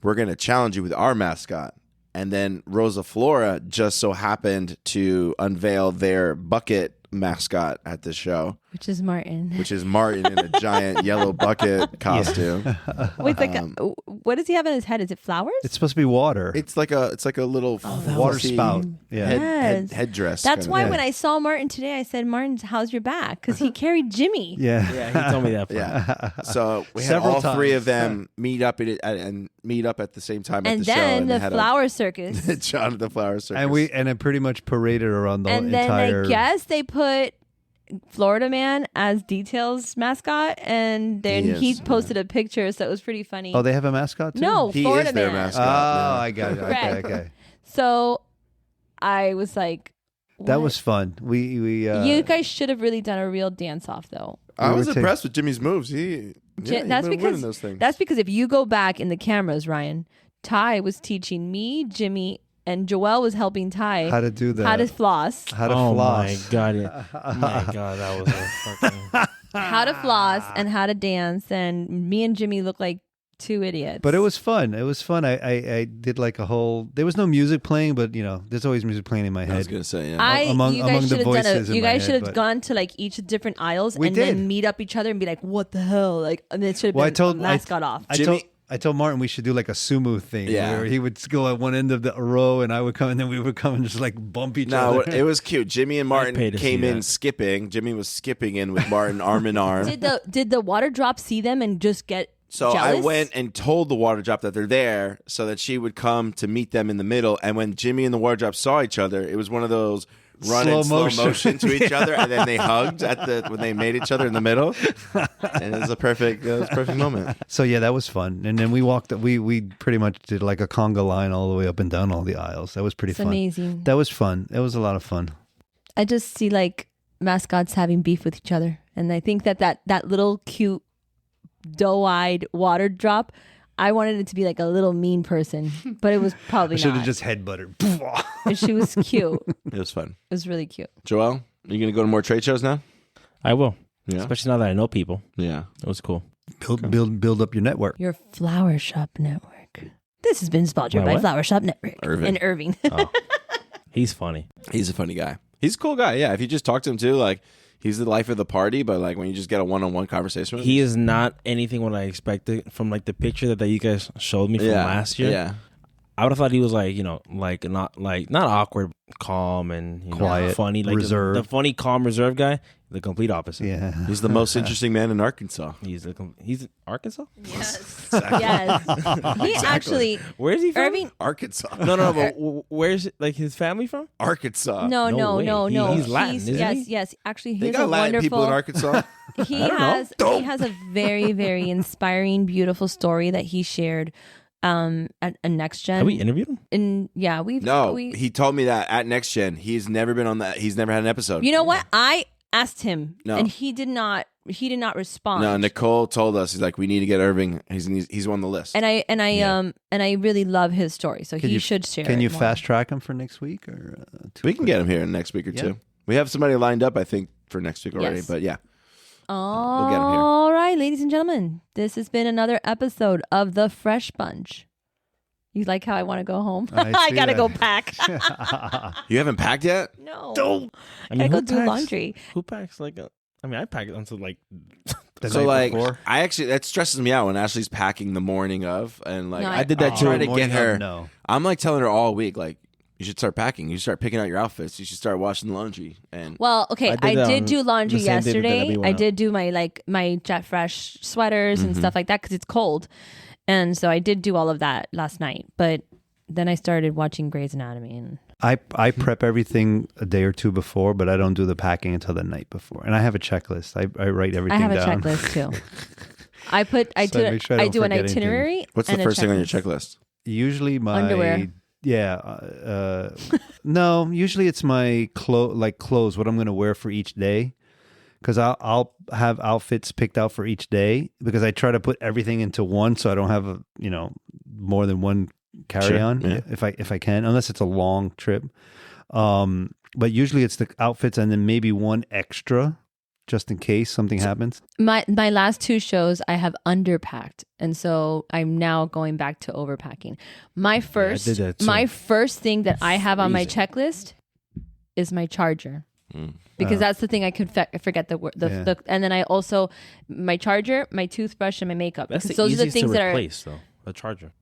we're going to challenge you with our mascot. And then Rosa Flora just so happened to unveil their bucket mascot at the show, Which is Martin. which is Martin in a giant yellow bucket costume. Wait, what does he have on his head? Is it flowers? It's supposed to be water. It's like a little Water fluffy spout. Yeah. Yes. headdress. That's kinda why thing. when I saw Martin today, I said, Martin, how's your back? Because he carried Jimmy. Yeah. Yeah, he told me that. Part. Yeah. So we had Several all three times. of them meet up and meet up at the same time at And the show. then they the had flower circus. John at the flower circus. And it pretty much paraded around the And then entire. I guess they put Florida Man as Details mascot, and then he Yes, posted a picture, so it was pretty funny. Oh, they have a mascot too? No, he Florida is their Man. Oh, mascot. yeah. I got it. Okay, Correct. okay. So I was like, That what? was fun. We you guys should have really done a real dance off though. I We was were impressed with Jimmy's moves. He That's been winning because those things. that's because if you go back in the cameras, Ryan, Ty was teaching me, Jimmy, and Joelle was helping Ty how to do that. how to floss, How to Oh floss. my god! Yeah. Oh my god, that was a fucking. how to floss, and how to dance. And me and Jimmy look like two idiots. But it was fun. It was fun. I did like a whole. There was no music playing, but there's always music playing in my I was head. gonna say, yeah. among you the guys should have done voices in you my guys head, should have but- gone to like each different aisles We and did. then meet up each other and be like, what the hell? Like, and it should have Well, been a mascot off. I told Martin we should do like a sumo thing, Yeah. where he would go at one end of the row and I would come, and then we would come and just like bump each No, other. it was cute. Jimmy and pay Martin to came see in that. skipping. Jimmy was skipping in with Martin arm in arm. Did the water drop see them and just get So jealous? I went and told the water drop that they're there so that she would come to meet them in the middle. And when Jimmy and the water drop saw each other, it was one of those run in slow motion to each other, and then they hugged when they made each other in the middle, and it was a perfect moment. So yeah, that was fun. And then we walked. We pretty much did like a conga line all the way up and down all the aisles. That was pretty fun. Amazing. That was fun. It was a lot of fun. I just see like mascots having beef with each other, and I think that little cute doe-eyed water drop, I wanted it to be like a little mean person, but it was probably not. I should have just headbutted. And she was cute. It was fun. It was really cute. Joel, are you going to go to more trade shows now? I will. Yeah. Especially now that I know people. Yeah. It was cool. Build up your network. Your Flower Shop Network. This has been sponsored My by what? Flower Shop Network Irving. in Irving. Oh. He's funny. He's a funny guy. He's a cool guy. Yeah. If you just talk to him too, like he's the life of the party, but like when you just get a one-on-one conversation with him. He is not anything what I expected from like the picture that you guys showed me from last year. Yeah. I would have thought he was like, not awkward, calm and Quiet, funny, like reserved. the funny, calm, reserved guy. The complete opposite. Yeah. He's the most interesting man in Arkansas. He's in Arkansas. Yes. Yes. He actually, Where is he from? Irving. Arkansas. No. But where's like his family from? Arkansas. No. He's Latin, isn't yes, he? Actually, They he's got a Latin wonderful. people in Arkansas. He has a very, very inspiring, beautiful story that he shared at a Next Gen. Have we interviewed him? And yeah, He told me that at Next Gen. He's never been on that. He's never had an episode. You know what? I asked him, No. and he did not respond. No, Nicole told us. He's like, we need to get Irving. He's on the list. And I really love his story, so he should share. Can it you more. fast track him for next week or? We can get him here next week or two. We have somebody lined up, I think, for next week already. Yes. But yeah, All get him here. right, ladies and gentlemen, this has been another episode of the Fresh Bunch. You like how I want to go home? I I see gotta that. go pack. you haven't packed yet. No, I I gotta who go do packs- laundry. Who packs I pack it until like. The So night like, before? I actually that stresses me out when Ashley's packing the morning of, and like No, I did that Oh, trying to morning get her. of, no. I'm like telling her all week, like you should start packing. You should start picking out your outfits. You should start washing the laundry. And Well, okay, I I did, did do laundry the same day that yesterday. we went I out. did do my Jet Fresh sweaters and stuff like that because it's cold, and so I did do all of that last night. But then I started watching Grey's Anatomy, and I prep everything a day or two before, but I don't do the packing until the night before. And I have a checklist. I write I everything have a down. checklist too. I So I make sure I I don't do an forget anything. itinerary. what's the and a first thing on your checklist. checklist? Usually my Underwear. Yeah. No, usually it's my clothes, what I'm going to wear for each day. Because I'll have outfits picked out for each day because I try to put everything into one so I don't have more than one carry on yeah. if I can, unless it's a long trip. But usually it's the outfits and then maybe one extra just in case something happens. My last two shows I have underpacked, and so I'm now going back to overpacking. My first did that too. my first thing that I have on my checklist is my charger. Because that's the thing I could forget the and then I also my charger, my toothbrush, and my makeup. That's because the those are the easiest things to that are. replace, though. The charger.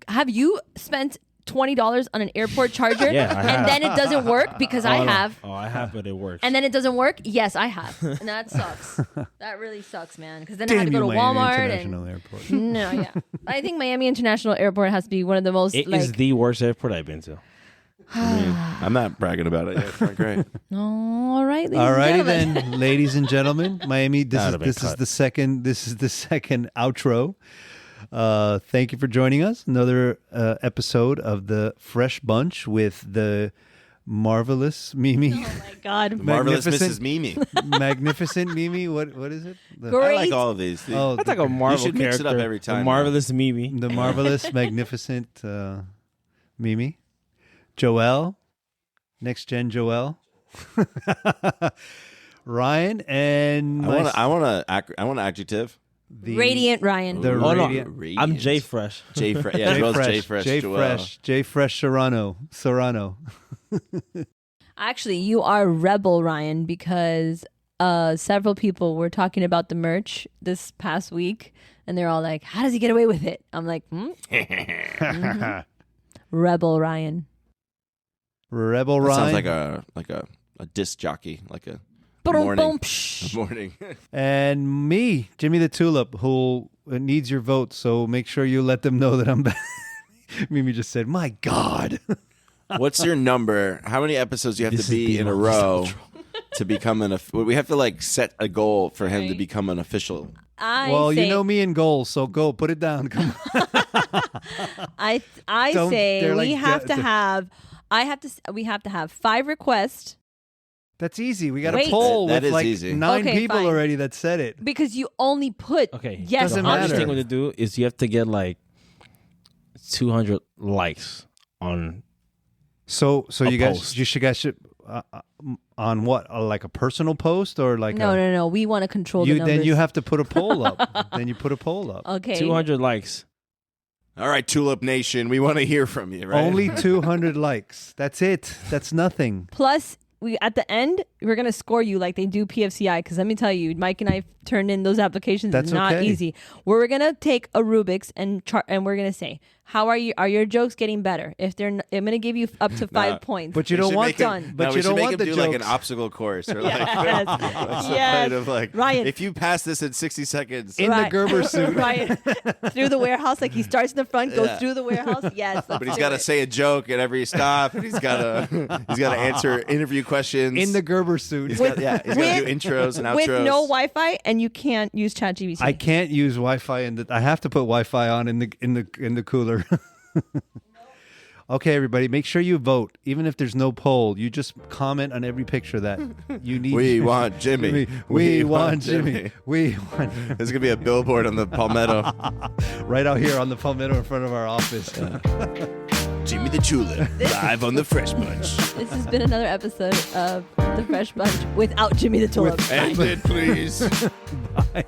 Have you spent $20 on an airport charger Yeah, I have. and then it doesn't work? Because I have. Oh, I have, but it works. And then it doesn't work? Yes, I have. And that sucks. That really sucks, man. Because then I had to Damn go to you, Miami Walmart. International Airport. No, yeah. I think Miami International Airport has to be one of the most It is the worst airport I've been to. I'm not bragging about it. Yeah, it's not great. All right, ladies Alrighty and gentlemen. then, ladies and gentlemen, Miami. This That'd have been is cut. the second outro. Thank you for joining us. Another episode of the Fresh Bunch with the marvelous Mimi, Oh my God. Marvelous Magnificent. Mrs. Mimi. magnificent Mimi. What is it? Great. I like all of these. Oh, That's like a Marvel should mix it character. up every time, The though. marvelous Mimi. the marvelous, magnificent Mimi, Joelle, next gen Joelle, Ryan, and I want an adjective. the Radiant Ryan. The Oh, no. radiant. I'm Jay Fresh. J Fresh. Yeah, Joel's J Fresh. J Fresh Serrano. Actually, you are Rebel Ryan because several people were talking about the merch this past week, and they're all like, "How does he get away with it?" I'm like, Mhm. Rebel Ryan. Rebel That Ryan. sounds like a disc jockey, like a Boom, morning. boom, psh. Morning. And me, Jimmy the Tulip, who needs your vote. So make sure you let them know that I'm back. Mimi just said, "My God." What's your number? How many episodes do you have This to is be in a beyond row self-control. to become we have to like set a goal for him to Right. become an official. Well, you know me and goals, so go put it down. Come on. I Don't- say they're we like have de- to have. We have to have 5 requests That's easy. We got a Wait. poll That with is like easy. 9 Okay, people fine. already that said it. because you only put Okay. yes. Doesn't The hardest matter. thing to do is you have to get like 200 likes on. So A you guys, post. should on what? Like a personal post or like No. We want to control the You numbers. then you have to put a poll up. Then you put a poll up. Okay. 200 likes. All right, Tulip Nation, we want to hear from you, right? Only 200 likes. That's it. That's nothing. Plus, we at the end we're gonna score you like they do PFCI. Because let me tell you, Mike and I turned in those applications. That's It's not okay. easy. We're gonna take a Rubik's and we're gonna say, how are you? Are your jokes getting better? If they're, I'm gonna give you up to 5 points. But you We don't should want make done. him, But no, you we should don't make want him the do jokes. like an obstacle course or like Yes. what's the Yes. point of like Ryan. if you pass this in 60 seconds. In the Gerber suit. right through the warehouse. Like he starts in the front, goes Yeah. through the warehouse. Yes, But he's got to say a joke at every stop. And he's got to answer interview questions. In the Gerber suit. he's got to do intros and outros. with no Wi-Fi, and you can't use ChatGPT. I can't use Wi-Fi I have to put Wi-Fi on in the cooler. Okay, everybody, make sure you vote. Even if there's no poll, you just comment on every picture that you need. We want Jimmy. We want Jimmy. We want There's gonna be a billboard on the Palmetto. right out here on the Palmetto in front of our office. Jimmy the Tulip live on the Fresh Bunch. This has been another episode of The Fresh Bunch without Jimmy the Tulip. End it, please. Bye.